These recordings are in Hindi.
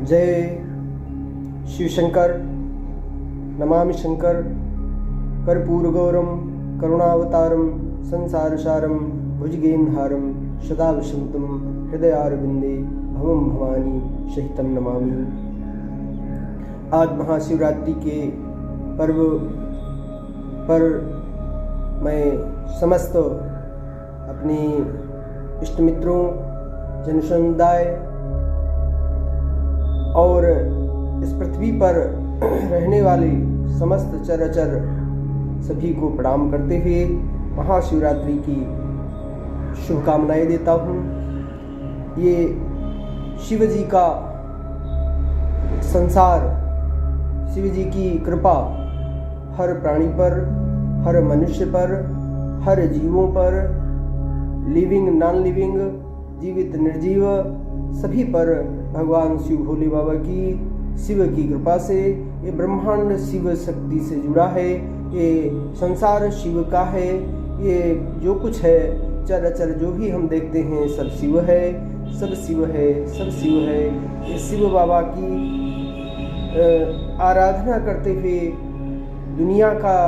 जय शिव शंकर। नमामि शंकर। कर्पूरगौरम करुणावतारम संसारसारम भुजगेंधारम सदा वसंतम हृदयारविंदे भवम भवानी सहितम नमामि। आज महाशिवरात्रि के पर्व पर मैं समस्त अपने इष्ट मित्रों, जन समुदाय और इस पृथ्वी पर रहने वाले समस्त चराचर सभी को प्रणाम करते हुए महाशिवरात्रि की शुभकामनाएं देता हूँ। ये शिव जी का संसार, शिव जी की कृपा हर प्राणी पर, हर मनुष्य पर, हर जीवों पर, लिविंग नॉन लिविंग, जीवित निर्जीव सभी पर भगवान शिव भोले बाबा की, शिव की कृपा से ये ब्रह्मांड शिव शक्ति से जुड़ा है। ये संसार शिव का है। ये जो कुछ है चराचर जो भी हम देखते हैं सब शिव है, सब शिव है, सब शिव है। ये शिव बाबा की आराधना करते हुए दुनिया का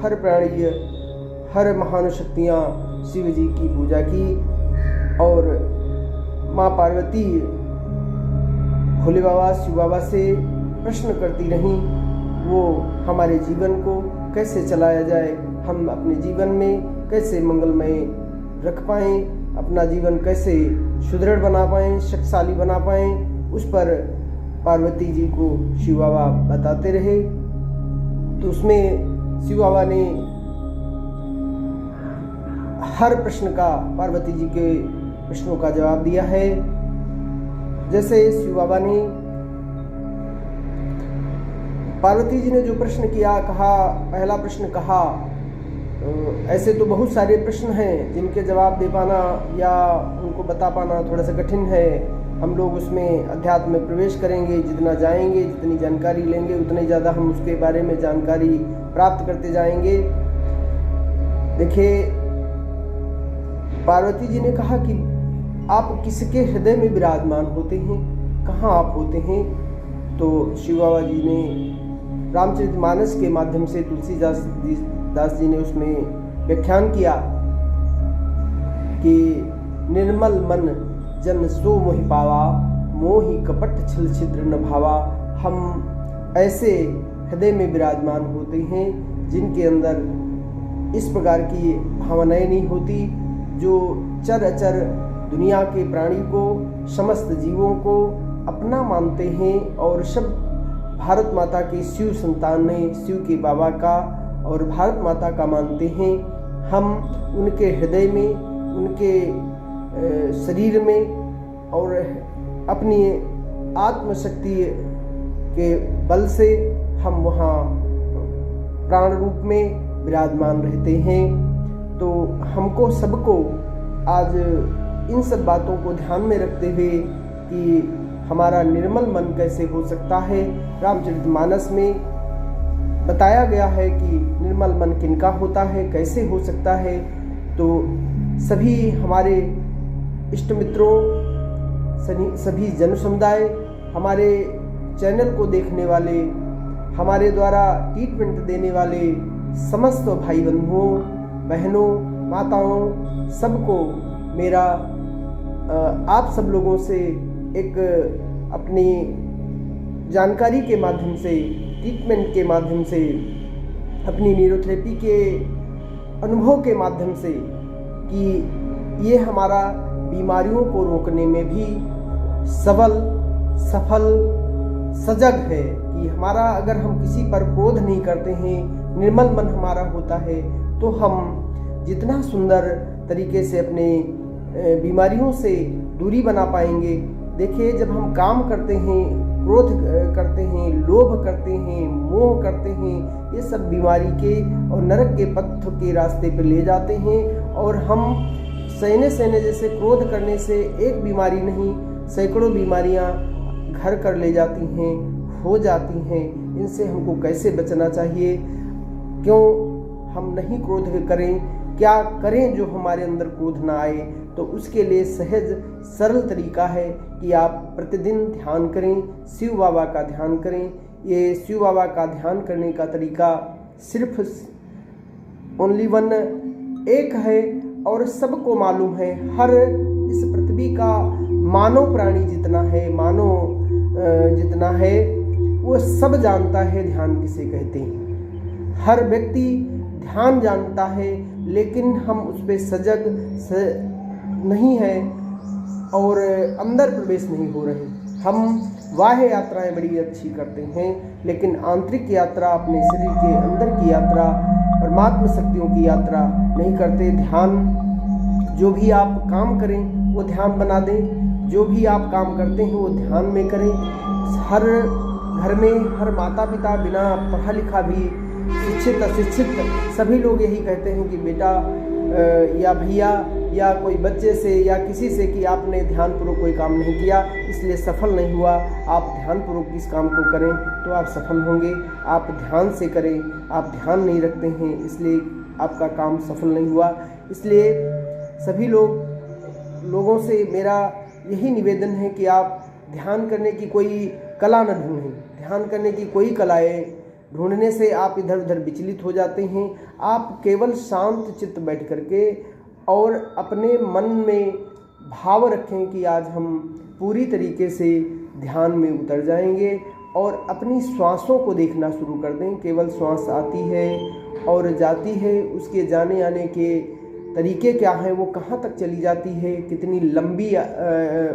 हर प्राणी, हर महान शक्तियाँ शिव जी की पूजा की और माँ पार्वती भोले बाबा शिव बाबा से प्रश्न करती रहीं, वो हमारे जीवन को कैसे चलाया जाए, हम अपने जीवन में कैसे मंगलमय रख पाएँ, अपना जीवन कैसे सुदृढ़ बना पाएँ, शक्तिशाली बना पाएँ। उस पर पार्वती जी को शिव बाबा बताते रहे। तो उसमें शिव बाबा ने हर प्रश्न का, पार्वती जी के प्रश्नों का जवाब दिया है। जैसे शिव बाबा ने, पार्वती जी ने जो प्रश्न किया, कहा, पहला प्रश्न कहा, ऐसे तो बहुत सारे प्रश्न हैं जिनके जवाब दे पाना या उनको बता पाना थोड़ा सा कठिन है। हम लोग उसमें अध्यात्म में प्रवेश करेंगे, जितना जाएंगे, जितनी जानकारी लेंगे, उतनी ज़्यादा हम उसके बारे में जानकारी प्राप्त करते जाएंगे। देखिए, पार्वती जी ने कहा कि आप किसके हृदय में विराजमान होते हैं, कहाँ आप होते हैं। तो शिव बाबा जी ने रामचरितमानस के माध्यम से तुलसीदास जी ने उसमें व्याख्यान किया कि निर्मल मन जन सो मोहि पावा, मोहि कपट छल छिद्र न भावा। हम ऐसे हृदय में विराजमान होते हैं जिनके अंदर इस प्रकार की भावनाएं नहीं होती, जो चर दुनिया के प्राणी को, समस्त जीवों को अपना मानते हैं और सब भारत माता के शिव संतान ने, शिव के बाबा का और भारत माता का मानते हैं। हम उनके हृदय में, उनके शरीर में और अपनी आत्मशक्ति के बल से हम वहाँ प्राण रूप में विराजमान रहते हैं। तो हमको सबको आज इन सब बातों को ध्यान में रखते हुए कि हमारा निर्मल मन कैसे हो सकता है, रामचरितमानस में बताया गया है कि निर्मल मन किनका होता है, कैसे हो सकता है। तो सभी हमारे इष्ट मित्रों, सभी जन समुदाय, हमारे चैनल को देखने वाले, हमारे द्वारा ट्रीटमेंट देने वाले समस्त भाई बंधुओं, बहनों, माताओं, सबको मेरा आप सब लोगों से एक अपनी जानकारी के माध्यम से, ट्रीटमेंट के माध्यम से, अपनी न्यूरोथेरेपी के अनुभव के माध्यम से कि ये हमारा बीमारियों को रोकने में भी सबल, सफल, सजग है कि हमारा, अगर हम किसी पर क्रोध नहीं करते हैं, निर्मल मन हमारा होता है, तो हम जितना सुंदर तरीके से अपने बीमारियों से दूरी बना पाएंगे। देखिए, जब हम काम करते हैं, क्रोध करते हैं, लोभ करते हैं, मोह करते हैं, ये सब बीमारी के और नरक के पथ के रास्ते पर ले जाते हैं। और हम सहने जैसे क्रोध करने से एक बीमारी नहीं, सैकड़ों बीमारियां घर कर ले जाती हैं, हो जाती हैं। इनसे हमको कैसे बचना चाहिए, क्यों हम नहीं क्रोध करें, क्या करें जो हमारे अंदर क्रोध ना आए। तो उसके लिए सहज सरल तरीका है कि आप प्रतिदिन ध्यान करें, शिव बाबा का ध्यान करें। ये शिव बाबा का ध्यान करने का तरीका सिर्फ ओनली वन एक है और सबको मालूम है। हर इस पृथ्वी का मानव प्राणी जितना है, मानव जितना है, वो सब जानता है ध्यान किसे कहते हैं। हर व्यक्ति ध्यान जानता है, लेकिन हम उस पर सजग नहीं है और अंदर प्रवेश नहीं हो रहे। हम बाह्य यात्राएं बड़ी अच्छी करते हैं, लेकिन आंतरिक यात्रा, अपने शरीर के अंदर की यात्रा, परमात्मा शक्तियों की यात्रा नहीं करते। ध्यान, जो भी आप काम करें वो ध्यान बना दें, जो भी आप काम करते हैं वो ध्यान में करें। हर घर में हर माता पिता बिना पढ़ा लिखा भी, शिक्षित अशिक्षित सभी लोग यही कहते हैं कि बेटा या भैया या कोई बच्चे से या किसी से कि आपने ध्यानपूर्वक कोई काम नहीं किया, इसलिए सफल नहीं हुआ। आप ध्यानपूर्वक इस काम को करें तो आप सफल होंगे। आप ध्यान से करें, आप ध्यान नहीं रखते हैं इसलिए आपका काम सफल नहीं हुआ। इसलिए सभी लोगों से मेरा यही निवेदन है कि आप ध्यान करने की कोई कला न ढूंढें। ध्यान करने की कोई कलाएँ ढूंढने से आप इधर उधर विचलित हो जाते हैं। आप केवल शांत चित्त बैठ करके और अपने मन में भाव रखें कि आज हम पूरी तरीके से ध्यान में उतर जाएंगे और अपनी श्वासों को देखना शुरू कर दें। केवल श्वास आती है और जाती है, उसके जाने आने के तरीके क्या हैं, वो कहाँ तक चली जाती है, कितनी लंबी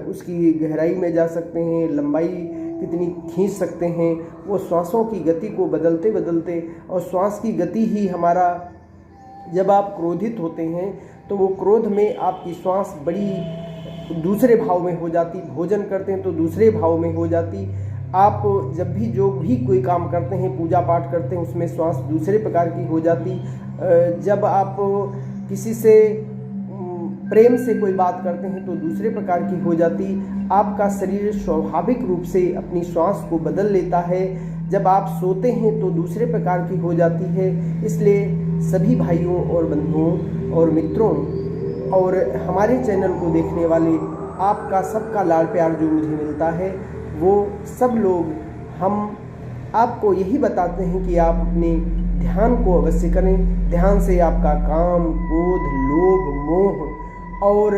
उसकी गहराई में जा सकते हैं, लंबाई कितनी खींच सकते हैं, वो श्वासों की गति को बदलते बदलते। और श्वास की गति ही हमारा, जब आप क्रोधित होते हैं तो वो क्रोध में आपकी श्वास बड़ी दूसरे भाव में हो जाती, भोजन करते हैं तो दूसरे भाव में हो जाती। आप जब भी जो भी कोई काम करते हैं, पूजा पाठ करते हैं, उसमें श्वास दूसरे प्रकार की हो जाती। जब आप किसी से प्रेम से कोई बात करते हैं तो दूसरे प्रकार की हो जाती। आपका शरीर स्वाभाविक रूप से अपनी श्वास को बदल लेता है। जब आप सोते हैं तो दूसरे प्रकार की हो जाती है। इसलिए सभी भाइयों और बंधुओं और मित्रों और हमारे चैनल को देखने वाले आपका सबका लाड़ प्यार जो मुझे मिलता है, वो सब लोग हम आपको यही बताते हैं कि आप अपने ध्यान को अवश्य करें। ध्यान से आपका काम, क्रोध, लोभ, मोह और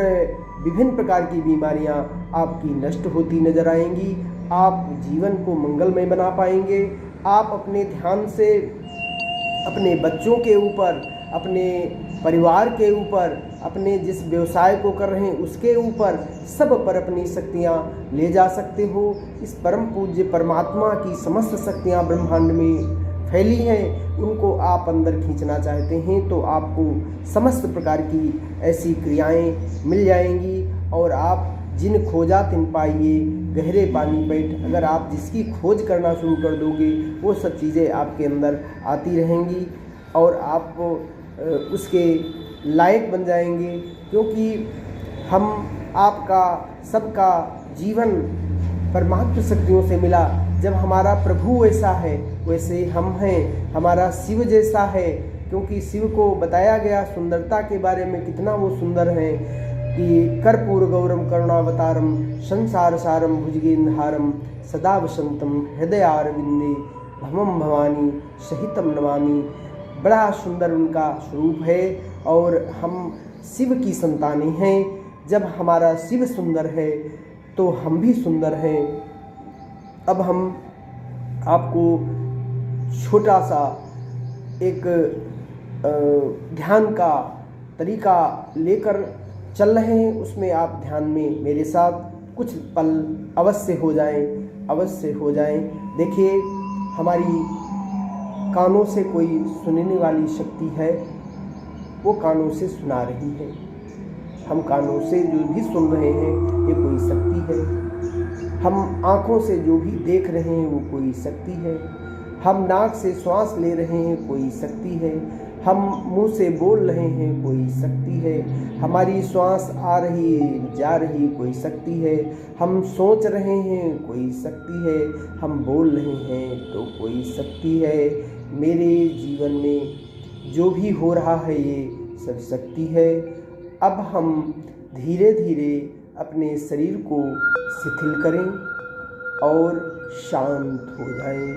विभिन्न प्रकार की बीमारियां आपकी नष्ट होती नजर आएंगी। आप जीवन को मंगलमय बना पाएंगे। आप अपने ध्यान से अपने बच्चों के ऊपर, अपने परिवार के ऊपर, अपने जिस व्यवसाय को कर रहे हैं उसके ऊपर, सब पर अपनी शक्तियां ले जा सकते हो। इस परम पूज्य परमात्मा की समस्त शक्तियां ब्रह्मांड में फैली हैं, उनको आप अंदर खींचना चाहते हैं तो आपको समस्त प्रकार की ऐसी क्रियाएं मिल जाएंगी। और आप जिन खोजा तिन पाइए, गहरे पानी पैठ, अगर आप जिसकी खोज करना शुरू कर दोगे वो सब चीज़ें आपके अंदर आती रहेंगी और आप उसके लायक बन जाएंगे। क्योंकि हम आपका सबका जीवन परमात्मा शक्तियों से मिला। जब हमारा प्रभु वैसा है वैसे हम हैं, हमारा शिव जैसा है। क्योंकि शिव को बताया गया सुंदरता के बारे में, कितना वो सुंदर है कि कर्पूर गौरम करुणावतारम संसार सारम भुजगेंद्रहारम सदा वसंतम हृदयारविंदे भमम भवानी सहितम नमामि। बड़ा सुंदर उनका स्वरूप है और हम शिव की संतानें हैं। जब हमारा शिव सुंदर है तो हम भी सुंदर हैं। अब हम आपको छोटा सा एक ध्यान का तरीका लेकर चल रहे हैं, उसमें आप ध्यान में मेरे साथ कुछ पल अवश्य हो जाएं। देखिए, हमारी कानों से कोई सुनने वाली शक्ति है, वो कानों से सुना रही है। हम कानों से जो भी सुन रहे हैं ये कोई शक्ति है। हम आँखों से जो भी देख रहे हैं वो कोई शक्ति है। हम नाक से श्वास ले रहे हैं, कोई शक्ति है। हम मुंह से बोल रहे हैं, कोई शक्ति है। हमारी श्वास आ रही है, जा रही, कोई शक्ति है। हम सोच रहे हैं, कोई शक्ति है। हम बोल रहे हैं तो कोई शक्ति है। मेरे जीवन में जो भी हो रहा है ये शक्ति है। अब हम धीरे धीरे अपने शरीर को शिथिल करें और शांत हो जाएं।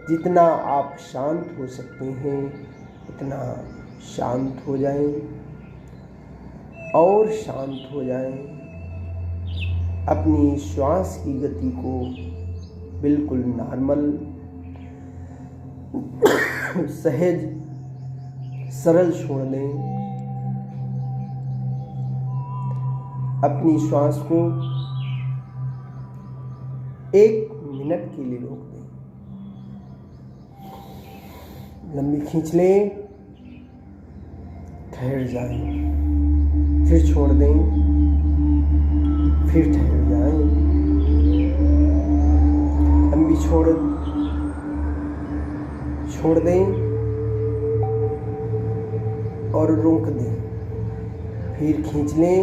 जितना आप शांत हो सकते हैं उतना शांत हो जाएं और शांत हो जाएं। अपनी श्वास की गति को बिल्कुल नॉर्मल, सहज, सरल छोड़ दें। अपनी श्वास को 1 मिनट के लिए रोक दें। लंबी खींच लें, ठहर जाएं, फिर छोड़ दें, फिर ठहर जाएं। लंबी छोड़ दें और रोक दें, फिर खींच लें,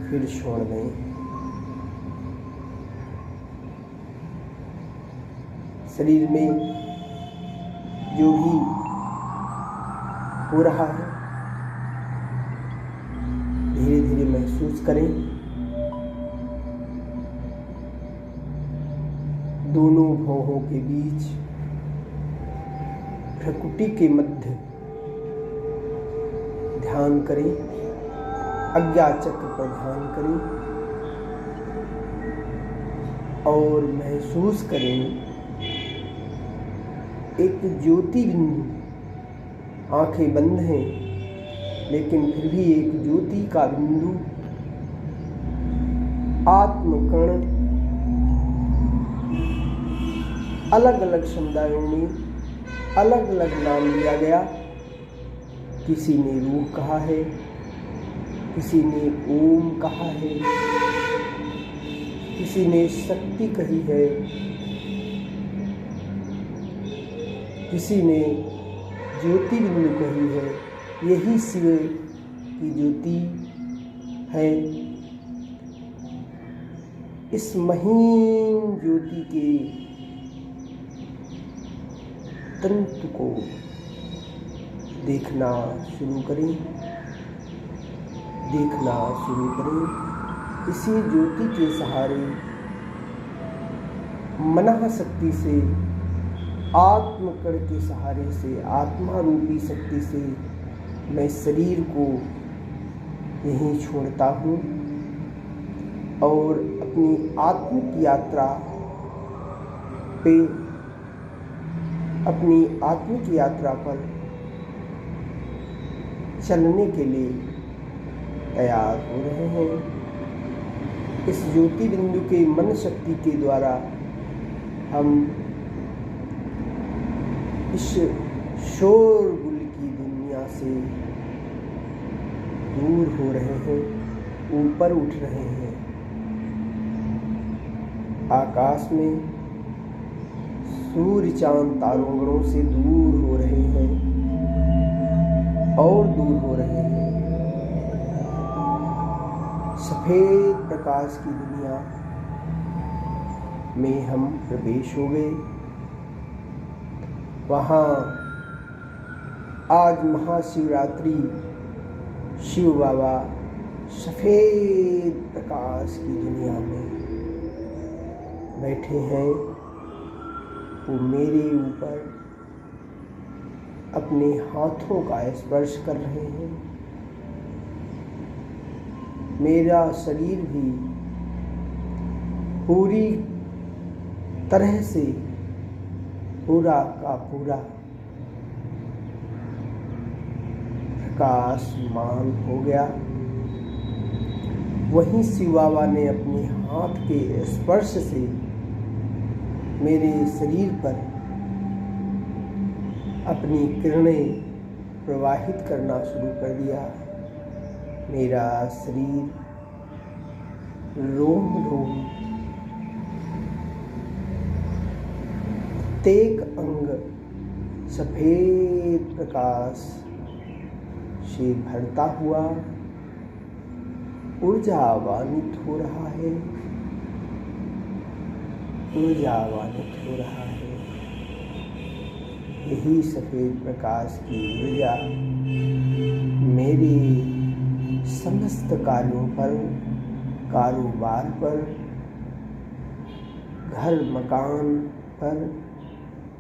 फिर छोड़ दें। शरीर में जो भी हो रहा है धीरे धीरे महसूस करें। दोनों भौहों के बीच प्रकृति के मध्य ध्यान करें, आज्ञा चक्र पर ध्यान करें और महसूस करें एक ज्योति बिंदु। आंखें बंद हैं लेकिन फिर भी एक ज्योति का बिंदु आत्मकण अलग अलग समुदायों में अलग अलग नाम दिया गया। किसी ने रूह कहा है, किसी ने ओम कहा है, किसी ने शक्ति कही है, किसी ने ज्योति बिंदु कही है। यही शिव की ज्योति है। इस महीन ज्योति के तंतु को देखना शुरू करें, देखना शुरू करें। इसी ज्योति के सहारे मनः शक्ति से, आत्मकण के सहारे से, आत्मा रूपी शक्ति से मैं शरीर को यहीं छोड़ता हूँ और अपनी आत्मिक यात्रा पे, अपनी आत्मिक यात्रा पर चलने के लिए तैयार हो रहे हैं। इस ज्योति बिंदु के मन शक्ति के द्वारा हम इस शोरगुल की दुनिया से दूर हो रहे हैं, ऊपर उठ रहे हैं। आकाश में सूर्य चांद तारों से दूर हो रहे हैं और दूर हो रहे हैं। सफेद प्रकाश की दुनिया में हम प्रवेश हो गए। वहाँ आज महाशिवरात्रि शिव बाबा सफेद प्रकाश की दुनिया में बैठे हैं। वो मेरे ऊपर अपने हाथों का स्पर्श कर रहे हैं। मेरा शरीर भी पूरी तरह से पूरा का पूरा प्रकाशमान हो गया। वहीं शिव बाबा ने अपने हाथ के स्पर्श से मेरे शरीर पर अपनी किरणें प्रवाहित करना शुरू कर दिया। मेरा शरीर रोम रोम, प्रत्येक अंग सफेद प्रकाश से भरता हुआ ऊर्जावानित हो रहा है, ऊर्जावानित हो रहा है। यही सफ़ेद प्रकाश की ऊर्जा मेरे समस्त कार्यों पर, कारोबार पर, घर मकान पर,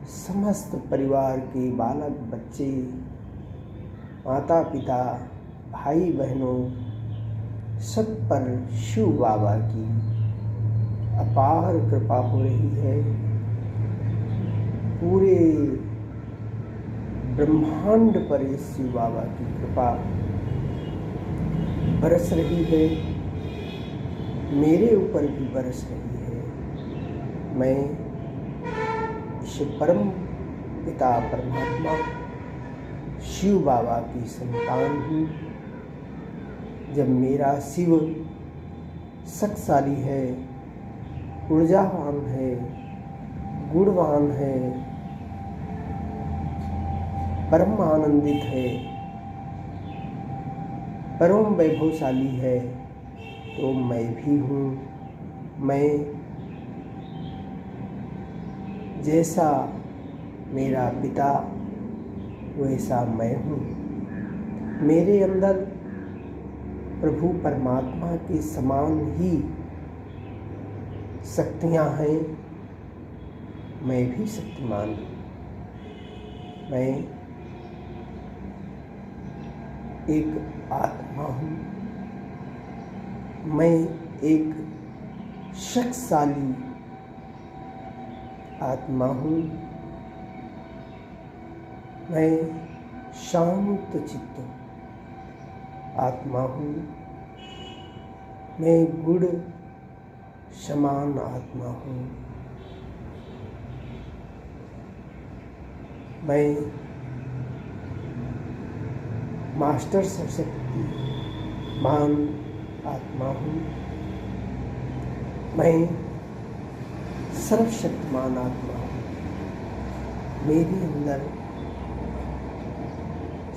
समस्त परिवार के बालक बच्चे, माता पिता, भाई बहनों, सब पर शिव बाबा की अपार कृपा हो रही है। पूरे ब्रह्मांड पर इस शिव बाबा की कृपा बरस रही है, मेरे ऊपर भी बरस रही है। मैं इस परम पिता परमात्मा शिव बाबा की संतान हूँ। जब मेरा शिव शक्तिशाली है, ऊर्जावान है, गुणवान है, परम आनंदित है, परम वैभवशाली है, तो मैं भी हूँ। मैं जैसा मेरा पिता वैसा मैं हूँ। मेरे अंदर प्रभु परमात्मा के समान ही शक्तियाँ हैं। मैं भी शक्तिमान हूँ। मैं एक आत्मा हूँ। मैं एक शक्तिशाली आत्मा हूँ। मैं शांत चित्त आत्मा हूँ। मैं गुण समान आत्मा हूँ। मैं मास्टर सरस्वती मान आत्मा हूँ। मैं सर्वशक्तिमान आत्मा हूँ। मेरे अंदर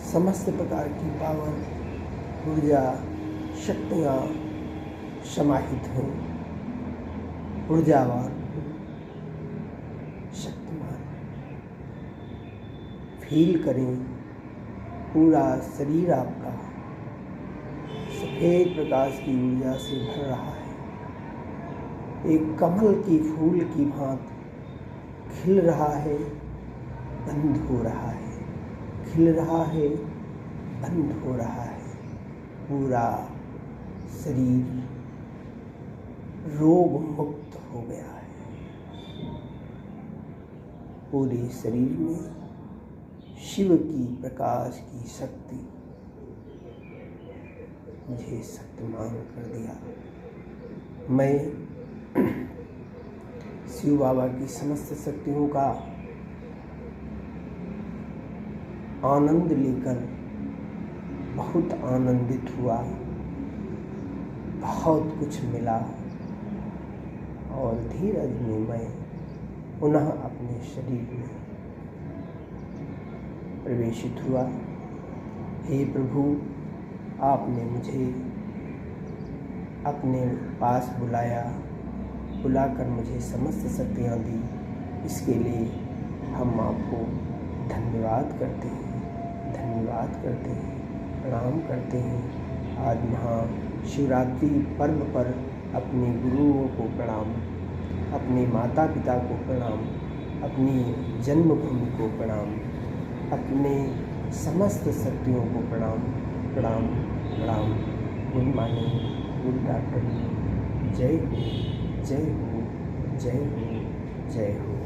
समस्त प्रकार की पावर, ऊर्जा, शक्तियाँ समाहित हैं। ऊर्जावान हूँ, शक्तिमान। फील करें, पूरा शरीर आपका सफ़ेद प्रकाश की ऊर्जा से भर रहा है। एक कमल की फूल की भांति खिल रहा है, बंद हो रहा है, खिल रहा है, बंद हो रहा है। पूरा शरीर रोग मुक्त हो गया है। पूरे शरीर में शिव की प्रकाश की शक्ति मुझे शक्तिमान कर दिया। मैं शिव बाबा की समस्त शक्तियों का आनंद लेकर बहुत आनंदित हुआ। बहुत कुछ मिला और धीरज में मैं पुनः अपने शरीर में प्रवेशित हुआ। हे प्रभु, आपने मुझे अपने पास बुलाया, बुलाकर मुझे समस्त शक्तियाँ दी। इसके लिए हम आपको धन्यवाद करते हैं, धन्यवाद करते हैं, प्रणाम करते हैं। आज महाशिवरात्रि पर्व पर अपने गुरुओं को प्रणाम, अपने माता पिता को प्रणाम, अपनी जन्मभूमि को प्रणाम, अपने समस्त शक्तियों को प्रणाम, प्रणाम, प्रणाम। Good morning, good afternoon. जय हो, जय हो, जय हो, जय हो।